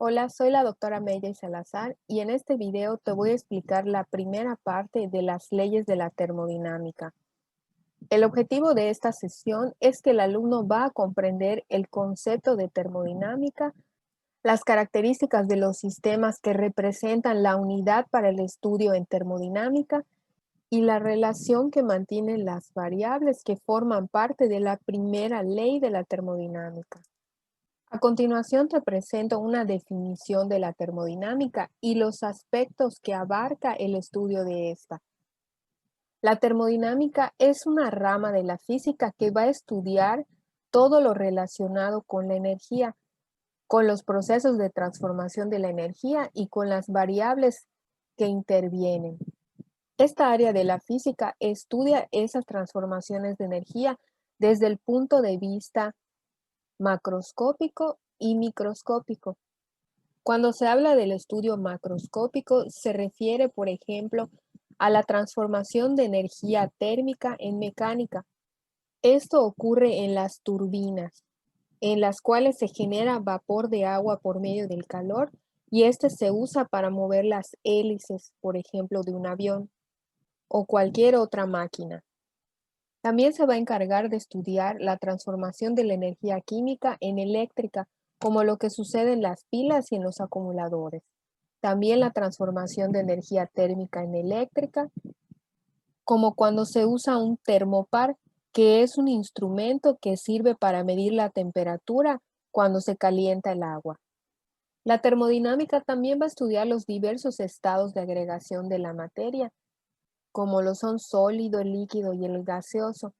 Hola, soy la doctora Meire Salazar y en este video te voy a explicar la primera parte de las leyes de la termodinámica. El objetivo de esta sesión es que el alumno va a comprender el concepto de termodinámica, las características de los sistemas que representan la unidad para el estudio en termodinámica y la relación que mantienen las variables que forman parte de la primera ley de la termodinámica. A continuación te presento una definición de la termodinámica y los aspectos que abarca el estudio de esta. La termodinámica es una rama de la física que va a estudiar todo lo relacionado con la energía, con los procesos de transformación de la energía y con las variables que intervienen. Esta área de la física estudia esas transformaciones de energía desde el punto de vista macroscópico y microscópico. Cuando se habla del estudio macroscópico, se refiere, por ejemplo, a la transformación de energía térmica en mecánica. Esto ocurre en las turbinas, en las cuales se genera vapor de agua por medio del calor y este se usa para mover las hélices, por ejemplo, de un avión o cualquier otra máquina. También se va a encargar de estudiar la transformación de la energía química en eléctrica, como lo que sucede en las pilas y en los acumuladores. También la transformación de energía térmica en eléctrica, como cuando se usa un termopar, que es un instrumento que sirve para medir la temperatura cuando se calienta el agua. La termodinámica también va a estudiar los diversos estados de agregación de la materia, como lo son sólido, el líquido y el gaseoso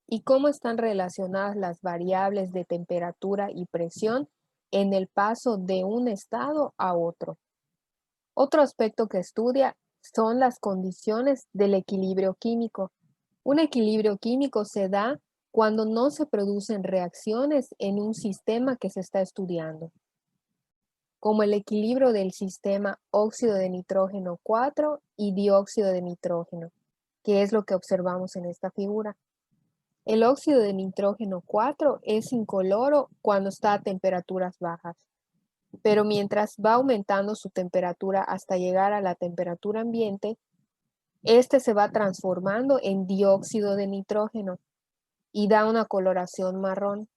y cómo están relacionadas las variables de temperatura y presión en el paso de un estado a otro. Otro aspecto que estudia son las condiciones del equilibrio químico. Un equilibrio químico se da cuando no se producen reacciones en un sistema que se está estudiando, como el equilibrio del sistema óxido de nitrógeno 4 y dióxido de nitrógeno, que es lo que observamos en esta figura. El óxido de nitrógeno 4 es incoloro cuando está a temperaturas bajas, pero mientras va aumentando su temperatura hasta llegar a la temperatura ambiente, este se va transformando en dióxido de nitrógeno y da una coloración marrón.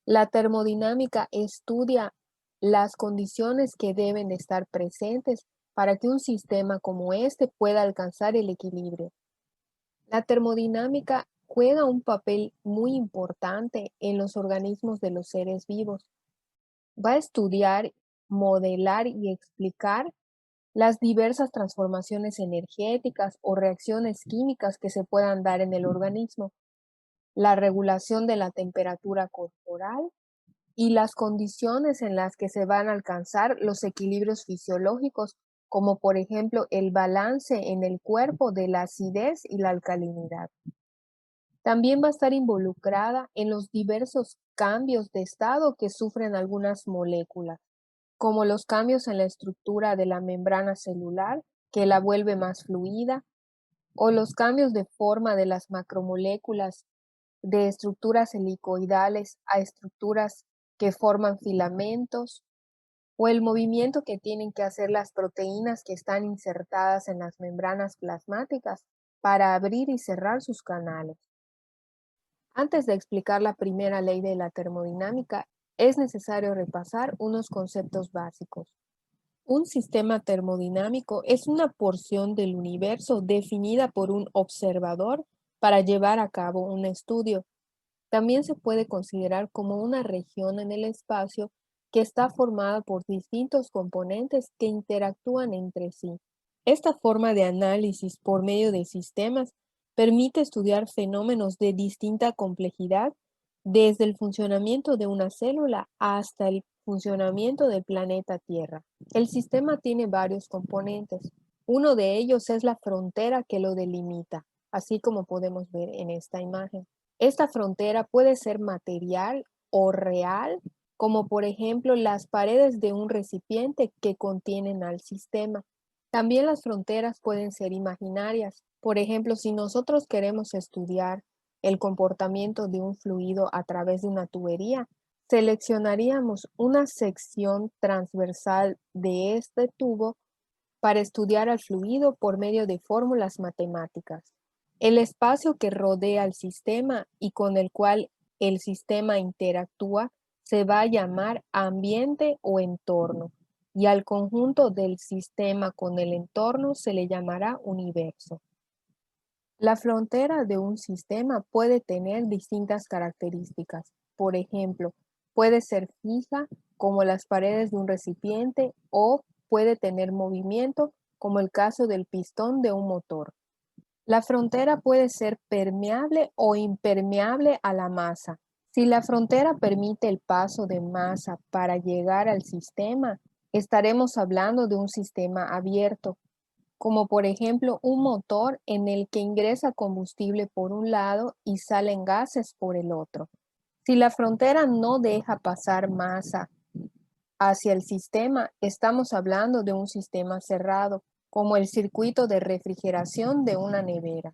La termodinámica estudia las condiciones que deben de estar presentes para que un sistema como este pueda alcanzar el equilibrio. La termodinámica juega un papel muy importante en los organismos de los seres vivos. Va a estudiar, modelar y explicar las diversas transformaciones energéticas o reacciones químicas que se puedan dar en el organismo, la regulación de la temperatura corporal y las condiciones en las que se van a alcanzar los equilibrios fisiológicos, como por ejemplo el balance en el cuerpo de la acidez y la alcalinidad. También va a estar involucrada en los diversos cambios de estado que sufren algunas moléculas, como los cambios en la estructura de la membrana celular, que la vuelve más fluida, o los cambios de forma de las macromoléculas de estructuras helicoidales a estructuras que forman filamentos, o el movimiento que tienen que hacer las proteínas que están insertadas en las membranas plasmáticas para abrir y cerrar sus canales. Antes de explicar la primera ley de la termodinámica, es necesario repasar unos conceptos básicos. Un sistema termodinámico es una porción del universo definida por un observador para llevar a cabo un estudio. También se puede considerar como una región en el espacio que está formada por distintos componentes que interactúan entre sí. Esta forma de análisis por medio de sistemas permite estudiar fenómenos de distinta complejidad, desde el funcionamiento de una célula hasta el funcionamiento del planeta Tierra. El sistema tiene varios componentes. Uno de ellos es la frontera que lo delimita, así como podemos ver en esta imagen. Esta frontera puede ser material o real, como por ejemplo las paredes de un recipiente que contienen al sistema. También las fronteras pueden ser imaginarias. Por ejemplo, si nosotros queremos estudiar el comportamiento de un fluido a través de una tubería, Seleccionaríamos una sección transversal de este tubo para estudiar al fluido por medio de fórmulas matemáticas. El espacio que rodea al sistema y con el cual el sistema interactúa se va a llamar ambiente o entorno, y al conjunto del sistema con el entorno se le llamará universo. La frontera de un sistema puede tener distintas características. Por ejemplo, puede ser fija, como las paredes de un recipiente, o puede tener movimiento, como el caso del pistón de un motor. La frontera puede ser permeable o impermeable a la masa. Si la frontera permite el paso de masa para llegar al sistema, estaremos hablando de un sistema abierto, como por ejemplo un motor en el que ingresa combustible por un lado y salen gases por el otro. Si la frontera no deja pasar masa hacia el sistema, estamos hablando de un sistema cerrado, como el circuito de refrigeración de una nevera.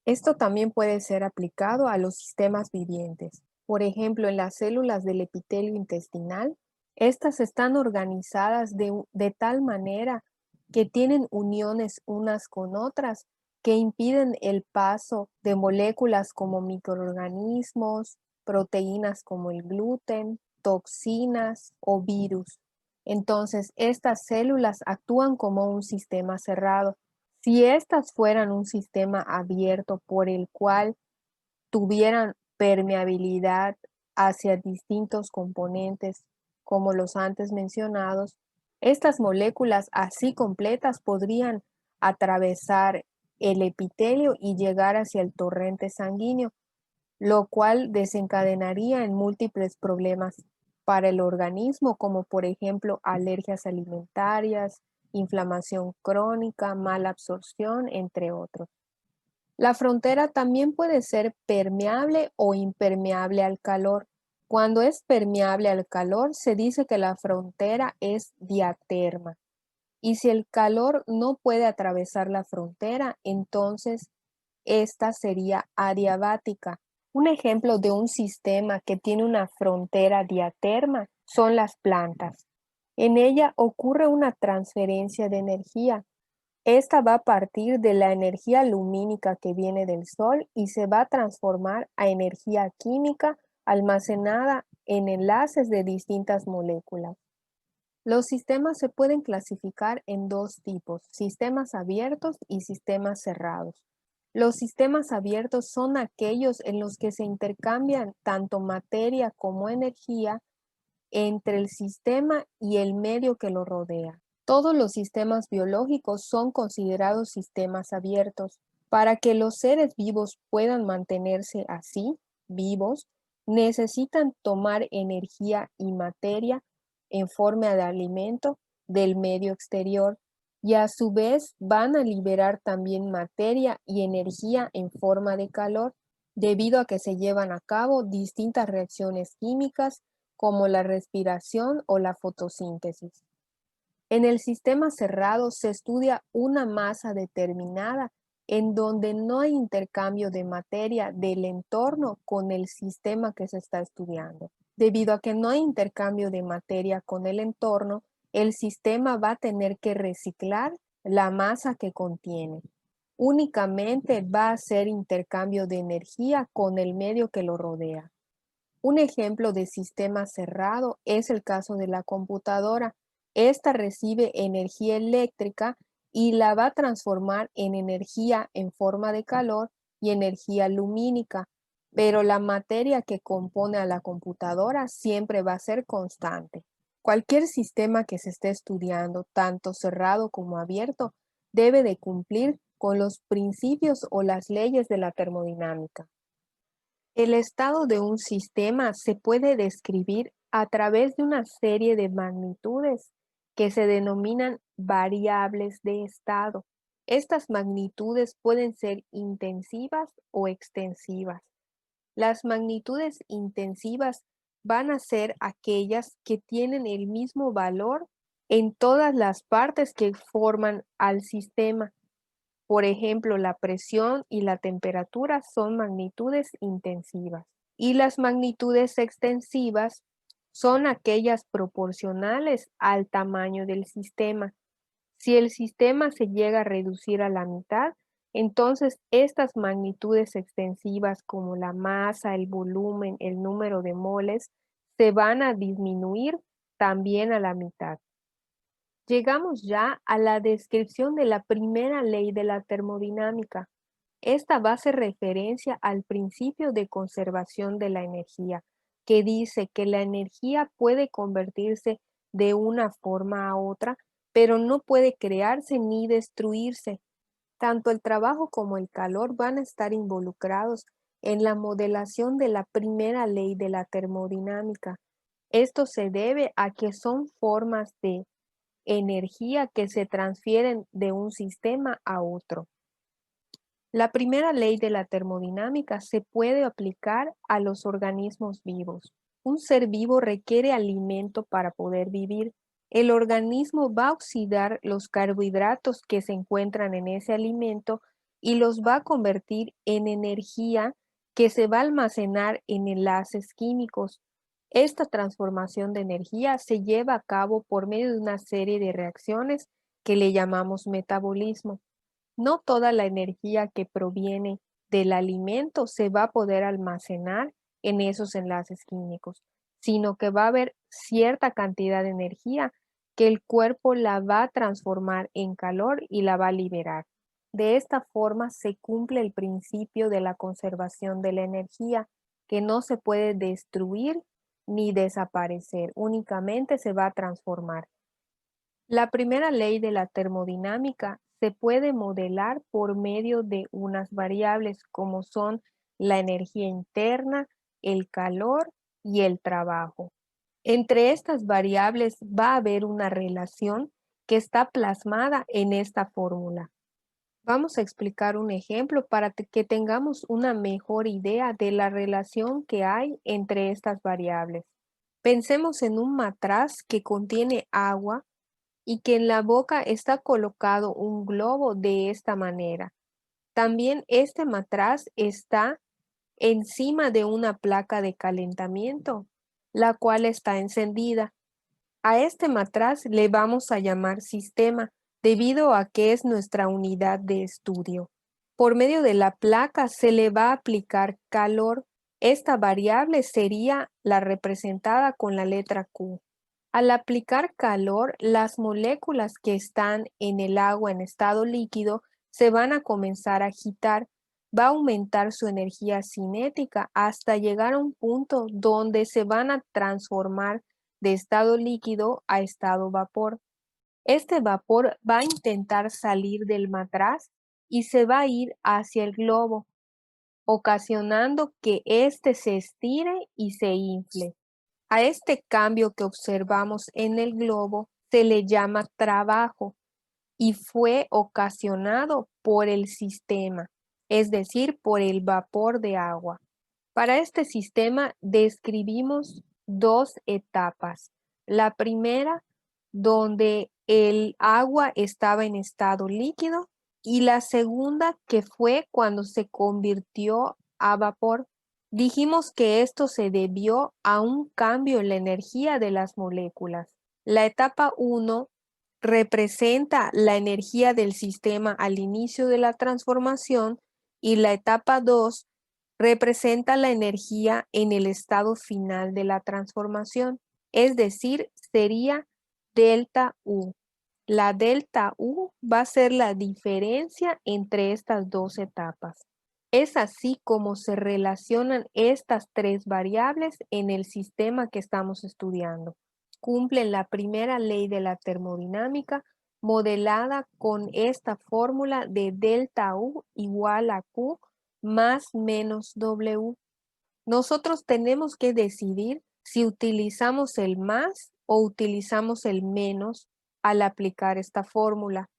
Esto también puede ser aplicado a los sistemas vivientes. Por ejemplo, en las células del epitelio intestinal, estas están organizadas de tal manera que tienen uniones unas con otras que impiden el paso de moléculas como microorganismos, proteínas como el gluten, toxinas o virus. Entonces, estas células actúan como un sistema cerrado. Si estas fueran un sistema abierto por el cual tuvieran permeabilidad hacia distintos componentes, como los antes mencionados, estas moléculas así completas podrían atravesar el epitelio y llegar hacia el torrente sanguíneo, lo cual desencadenaría en múltiples problemas para el organismo, como por ejemplo alergias alimentarias, inflamación crónica, mala absorción, entre otros. La frontera también puede ser permeable o impermeable al calor. Cuando es permeable al calor, se dice que la frontera es diaterma. Y si el calor no puede atravesar la frontera, entonces esta sería adiabática. Un ejemplo de un sistema que tiene una frontera diaterma son las plantas. En ella ocurre una transferencia de energía. Esta va a partir de la energía lumínica que viene del sol y se va a transformar a energía química almacenada en enlaces de distintas moléculas. Los sistemas se pueden clasificar en dos tipos: sistemas abiertos y sistemas cerrados. Los sistemas abiertos son aquellos en los que se intercambian tanto materia como energía entre el sistema y el medio que lo rodea. Todos los sistemas biológicos son considerados sistemas abiertos. Para que los seres vivos puedan mantenerse así, vivos, necesitan tomar energía y materia en forma de alimento del medio exterior, y a su vez van a liberar también materia y energía en forma de calor, debido a que se llevan a cabo distintas reacciones químicas como la respiración o la fotosíntesis. En el sistema cerrado se estudia una masa determinada en donde no hay intercambio de materia del entorno con el sistema que se está estudiando. Debido a que no hay intercambio de materia con el entorno, el sistema va a tener que reciclar la masa que contiene. Únicamente va a hacer intercambio de energía con el medio que lo rodea. Un ejemplo de sistema cerrado es el caso de la computadora. Esta recibe energía eléctrica y la va a transformar en energía en forma de calor y energía lumínica, pero la materia que compone a la computadora siempre va a ser constante. Cualquier sistema que se esté estudiando, tanto cerrado como abierto, debe de cumplir con los principios o las leyes de la termodinámica. El estado de un sistema se puede describir a través de una serie de magnitudes que se denominan variables de estado. Estas magnitudes pueden ser intensivas o extensivas. Las magnitudes intensivas van a ser aquellas que tienen el mismo valor en todas las partes que forman al sistema. Por ejemplo, la presión y la temperatura son magnitudes intensivas. Y las magnitudes extensivas son aquellas proporcionales al tamaño del sistema. Si el sistema se llega a reducir a la mitad, entonces estas magnitudes extensivas como la masa, el volumen, el número de moles, se van a disminuir también a la mitad. Llegamos ya a la descripción de la primera ley de la termodinámica. Esta va a hacer referencia al principio de conservación de la energía, que dice que la energía puede convertirse de una forma a otra, pero no puede crearse ni destruirse. Tanto el trabajo como el calor van a estar involucrados en la modelación de la primera ley de la termodinámica. Esto se debe a que son formas de energía que se transfieren de un sistema a otro. La primera ley de la termodinámica se puede aplicar a los organismos vivos. Un ser vivo requiere alimento para poder vivir. El organismo va a oxidar los carbohidratos que se encuentran en ese alimento y los va a convertir en energía que se va a almacenar en enlaces químicos. Esta transformación de energía se lleva a cabo por medio de una serie de reacciones que le llamamos metabolismo. No toda la energía que proviene del alimento se va a poder almacenar en esos enlaces químicos, sino que va a haber cierta cantidad de energía que el cuerpo la va a transformar en calor y la va a liberar. De esta forma se cumple el principio de la conservación de la energía, que no se puede destruir ni desaparecer, únicamente se va a transformar. La primera ley de la termodinámica se puede modelar por medio de unas variables como son la energía interna, el calor y el trabajo. Entre estas variables va a haber una relación que está plasmada en esta fórmula. Vamos a explicar un ejemplo para que tengamos una mejor idea de la relación que hay entre estas variables. Pensemos en un matraz que contiene agua y que en la boca está colocado un globo de esta manera. También este matraz está encima de una placa de calentamiento, la cual está encendida. A este matraz le vamos a llamar sistema, debido a que es nuestra unidad de estudio. Por medio de la placa se le va a aplicar calor. Esta variable sería la representada con la letra Q. Al aplicar calor, las moléculas que están en el agua en estado líquido se van a comenzar a agitar. Va a aumentar su energía cinética hasta llegar a un punto donde se van a transformar de estado líquido a estado vapor. Este vapor va a intentar salir del matraz y se va a ir hacia el globo, ocasionando que éste se estire y se infle. A este cambio que observamos en el globo se le llama trabajo y fue ocasionado por el sistema, es decir, por el vapor de agua. Para este sistema describimos dos etapas. La primera, donde el agua estaba en estado líquido, y la segunda, que fue cuando se convirtió a vapor. Dijimos que esto se debió a un cambio en la energía de las moléculas. La etapa 1 representa la energía del sistema al inicio de la transformación y la etapa 2 representa la energía en el estado final de la transformación, es decir, sería delta U. La delta U va a ser la diferencia entre estas dos etapas. Es así como se relacionan estas tres variables en el sistema que estamos estudiando. Cumplen la primera ley de la termodinámica modelada con esta fórmula de delta U igual a Q más menos W. Nosotros tenemos que decidir si utilizamos el más o utilizamos el menos al aplicar esta fórmula.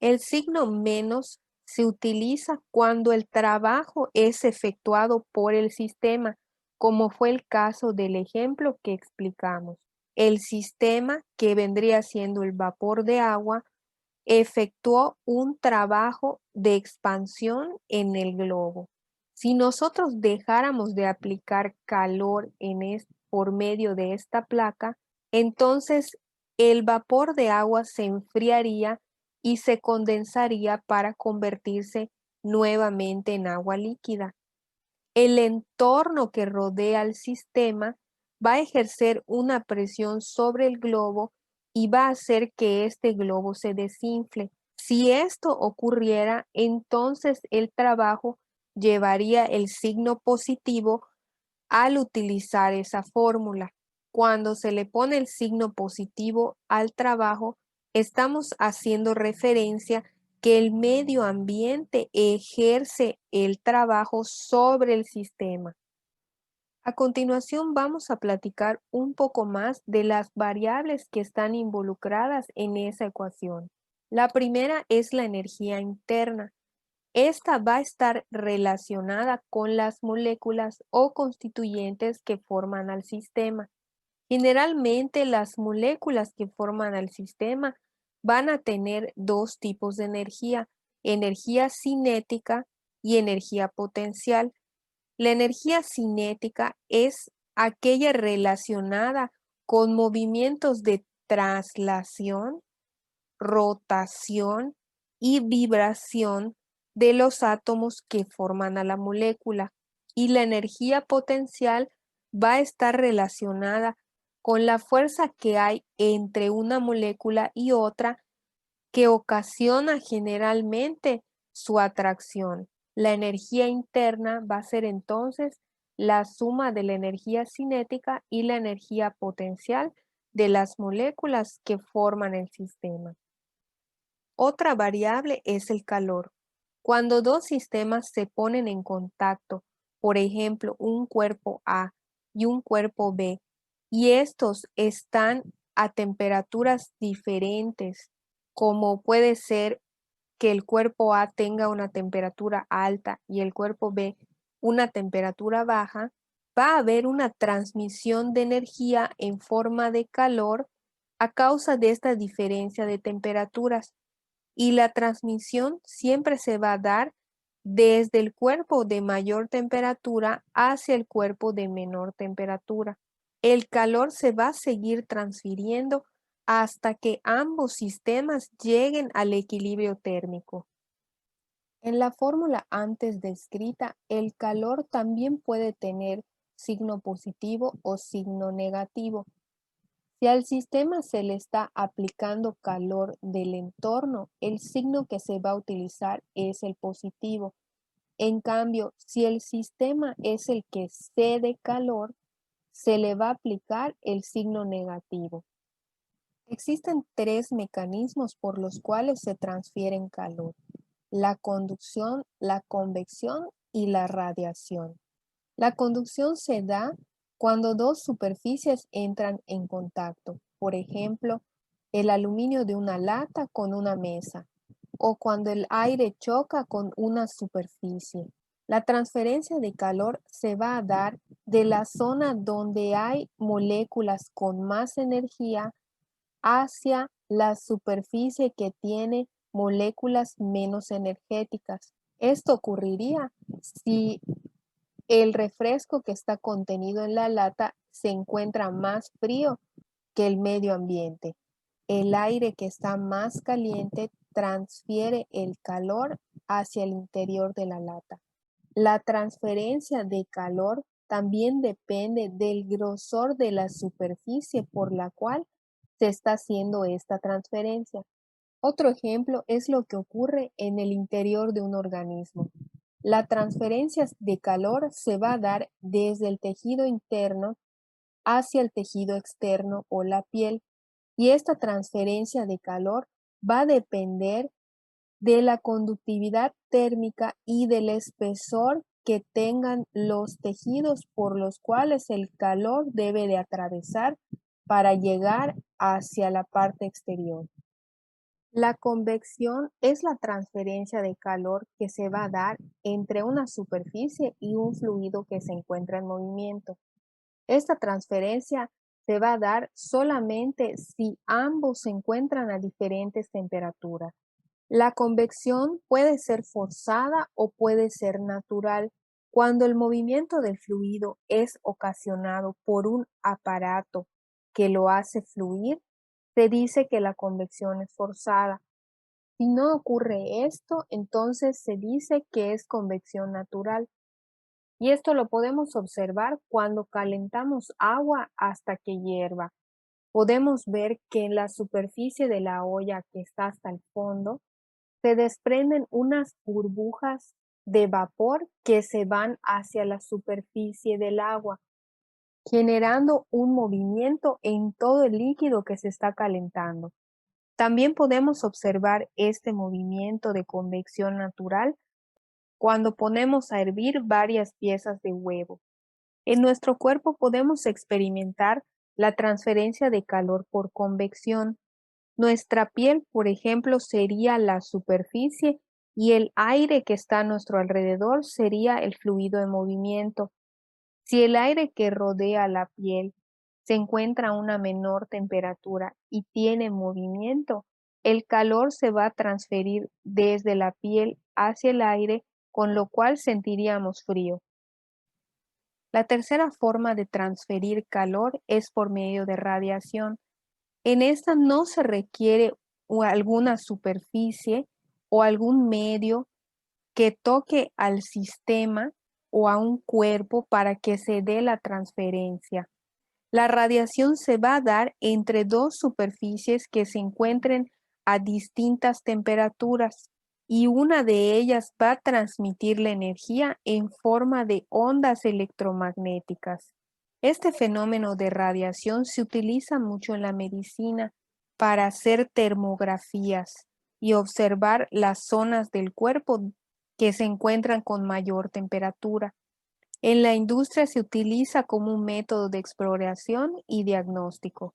El signo menos se utiliza cuando el trabajo es efectuado por el sistema, como fue el caso del ejemplo que explicamos. El sistema, que vendría siendo el vapor de agua, efectuó un trabajo de expansión en el globo. Si nosotros dejáramos de aplicar calor por medio de esta placa, entonces el vapor de agua se enfriaría y se condensaría para convertirse nuevamente en agua líquida. El entorno que rodea al sistema va a ejercer una presión sobre el globo y va a hacer que este globo se desinfle. Si esto ocurriera, entonces el trabajo llevaría el signo positivo al utilizar esa fórmula. Cuando se le pone el signo positivo al trabajo, estamos haciendo referencia que el medio ambiente ejerce el trabajo sobre el sistema. A continuación vamos a platicar un poco más de las variables que están involucradas en esa ecuación. La primera es la energía interna. Esta va a estar relacionada con las moléculas o constituyentes que forman al sistema. Generalmente las moléculas que forman al sistema van a tener dos tipos de energía cinética y energía potencial. La energía cinética es aquella relacionada con movimientos de traslación, rotación y vibración de los átomos que forman a la molécula, y la energía potencial va a estar relacionada con la fuerza que hay entre una molécula y otra que ocasiona generalmente su atracción. La energía interna va a ser entonces la suma de la energía cinética y la energía potencial de las moléculas que forman el sistema. Otra variable es el calor. Cuando dos sistemas se ponen en contacto, por ejemplo, un cuerpo A y un cuerpo B, y estos están a temperaturas diferentes, como puede ser que el cuerpo A tenga una temperatura alta y el cuerpo B una temperatura baja, va a haber una transmisión de energía en forma de calor a causa de esta diferencia de temperaturas, y la transmisión siempre se va a dar desde el cuerpo de mayor temperatura hacia el cuerpo de menor temperatura. El calor se va a seguir transfiriendo hasta que ambos sistemas lleguen al equilibrio térmico. En la fórmula antes descrita, el calor también puede tener signo positivo o signo negativo. Si al sistema se le está aplicando calor del entorno, el signo que se va a utilizar es el positivo. En cambio, si el sistema es el que cede calor, se le va a aplicar el signo negativo. Existen tres mecanismos por los cuales se transfieren calor: la conducción, la convección y la radiación. La conducción se da cuando dos superficies entran en contacto, por ejemplo, el aluminio de una lata con una mesa, o cuando el aire choca con una superficie. La transferencia de calor se va a dar de la zona donde hay moléculas con más energía hacia la superficie que tiene moléculas menos energéticas. Esto ocurriría si el refresco que está contenido en la lata se encuentra más frío que el medio ambiente. El aire que está más caliente transfiere el calor hacia el interior de la lata. La transferencia de calor también depende del grosor de la superficie por la cual se está haciendo esta transferencia. Otro ejemplo es lo que ocurre en el interior de un organismo. La transferencia de calor se va a dar desde el tejido interno hacia el tejido externo o la piel, y esta transferencia de calor va a depender de la conductividad térmica y del espesor que tengan los tejidos por los cuales el calor debe de atravesar para llegar hacia la parte exterior. La convección es la transferencia de calor que se va a dar entre una superficie y un fluido que se encuentra en movimiento. Esta transferencia se va a dar solamente si ambos se encuentran a diferentes temperaturas. La convección puede ser forzada o puede ser natural. Cuando el movimiento del fluido es ocasionado por un aparato que lo hace fluir, se dice que la convección es forzada. Si no ocurre esto, entonces se dice que es convección natural. Y esto lo podemos observar cuando calentamos agua hasta que hierva. Podemos ver que en la superficie de la olla que está hasta el fondo se desprenden unas burbujas de vapor que se van hacia la superficie del agua, generando un movimiento en todo el líquido que se está calentando. También podemos observar este movimiento de convección natural cuando ponemos a hervir varias piezas de huevo. En nuestro cuerpo podemos experimentar la transferencia de calor por convección. Nuestra piel, por ejemplo, sería la superficie y el aire que está a nuestro alrededor sería el fluido en movimiento. Si el aire que rodea la piel se encuentra a una menor temperatura y tiene movimiento, el calor se va a transferir desde la piel hacia el aire, con lo cual sentiríamos frío. La tercera forma de transferir calor es por medio de radiación. En esta no se requiere alguna superficie o algún medio que toque al sistema o a un cuerpo para que se dé la transferencia. La radiación se va a dar entre dos superficies que se encuentren a distintas temperaturas y una de ellas va a transmitir la energía en forma de ondas electromagnéticas. Este fenómeno de radiación se utiliza mucho en la medicina para hacer termografías y observar las zonas del cuerpo que se encuentran con mayor temperatura. En la industria se utiliza como un método de exploración y diagnóstico.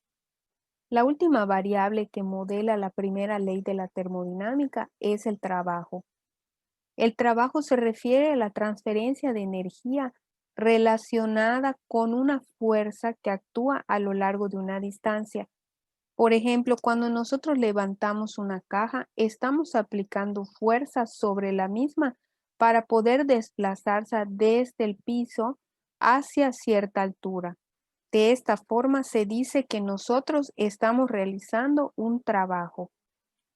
La última variable que modela la primera ley de la termodinámica es el trabajo. El trabajo se refiere a la transferencia de energía relacionada con una fuerza que actúa a lo largo de una distancia. Por ejemplo, cuando nosotros levantamos una caja, estamos aplicando fuerza sobre la misma para poder desplazarse desde el piso hacia cierta altura. De esta forma se dice que nosotros estamos realizando un trabajo.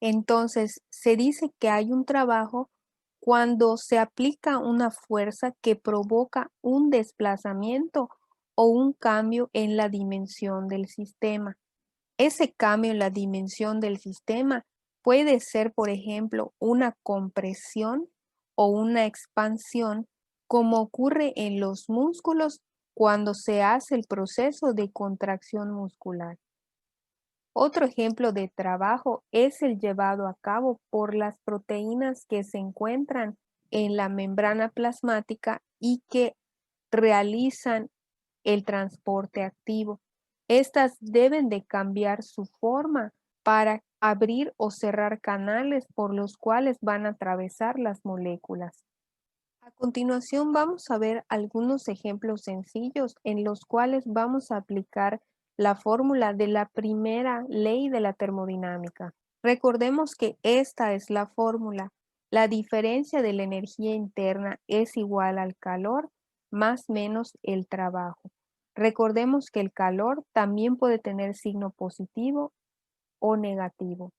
Entonces, se dice que hay un trabajo cuando se aplica una fuerza que provoca un desplazamiento o un cambio en la dimensión del sistema. Ese cambio en la dimensión del sistema puede ser, por ejemplo, una compresión o una expansión, como ocurre en los músculos cuando se hace el proceso de contracción muscular. Otro ejemplo de trabajo es el llevado a cabo por las proteínas que se encuentran en la membrana plasmática y que realizan el transporte activo. Estas deben de cambiar su forma para abrir o cerrar canales por los cuales van a atravesar las moléculas. A continuación vamos a ver algunos ejemplos sencillos en los cuales vamos a aplicar la fórmula de la primera ley de la termodinámica. Recordemos que esta es la fórmula. La diferencia de la energía interna es igual al calor más menos el trabajo. Recordemos que el calor también puede tener signo positivo o negativo.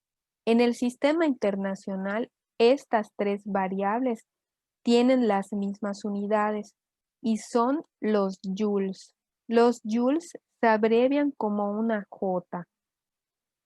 En el sistema internacional, estas tres variables tienen las mismas unidades y son los joules. Los joules se abrevian como una J.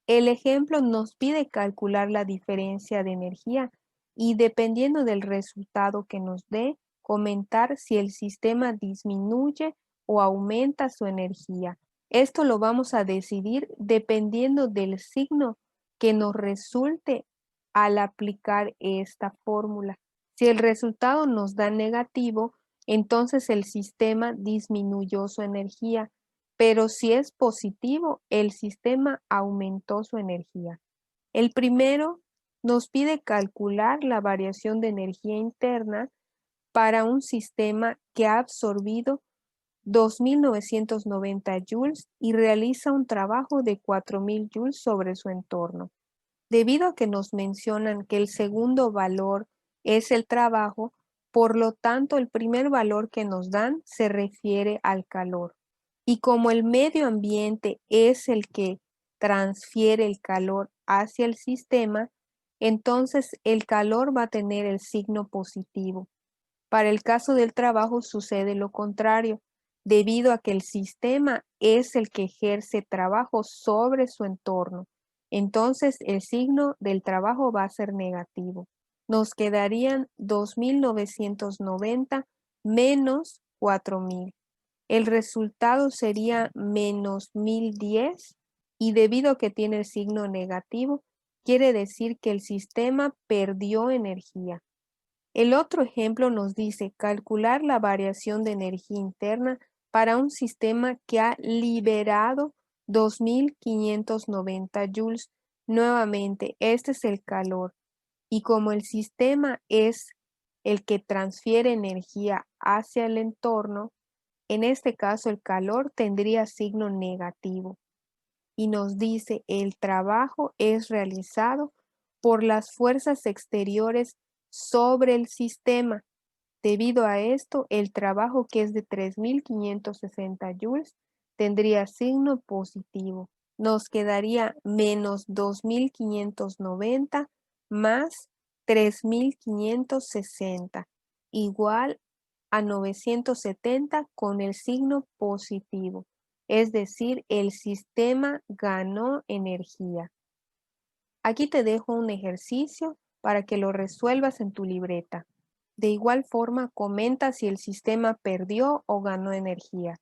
El ejemplo nos pide calcular la diferencia de energía y dependiendo del resultado que nos dé, comentar si el sistema disminuye o aumenta su energía. Esto lo vamos a decidir dependiendo del signo que nos resulte al aplicar esta fórmula. Si el resultado nos da negativo, entonces el sistema disminuyó su energía, pero si es positivo, el sistema aumentó su energía. El primero nos pide calcular la variación de energía interna para un sistema que ha absorbido 2.990 joules y realiza un trabajo de 4.000 joules sobre su entorno. Debido a que nos mencionan que el segundo valor es el trabajo, Por lo tanto, el primer valor que nos dan se refiere al calor. Y como el medio ambiente es el que transfiere el calor hacia el sistema, entonces el calor va a tener el signo positivo. Para el caso del trabajo sucede lo contrario, debido a que el sistema es el que ejerce trabajo sobre su entorno. Entonces el signo del trabajo va a ser negativo. Nos quedarían 2.990 menos 4.000. El resultado sería menos 1.010 y debido a que tiene el signo negativo, quiere decir que el sistema perdió energía. El otro ejemplo nos dice calcular la variación de energía interna para un sistema que ha liberado 2.590 joules. Nuevamente, este es el calor. Y como el sistema es el que transfiere energía hacia el entorno, en este caso el calor tendría signo negativo. Y nos dice el trabajo es realizado por las fuerzas exteriores sobre el sistema. Debido a esto, el trabajo, que es de 3.560 joules, tendría signo positivo. Nos quedaría menos 2.590 más 3.560, igual a 970 con el signo positivo. Es decir, el sistema ganó energía. Aquí te dejo un ejercicio para que lo resuelvas en tu libreta. De igual forma, comenta si el sistema perdió o ganó energía.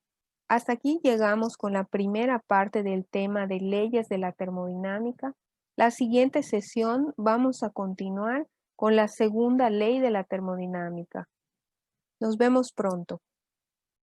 Hasta aquí llegamos con la primera parte del tema de leyes de la termodinámica. La siguiente sesión vamos a continuar con la segunda ley de la termodinámica. Nos vemos pronto.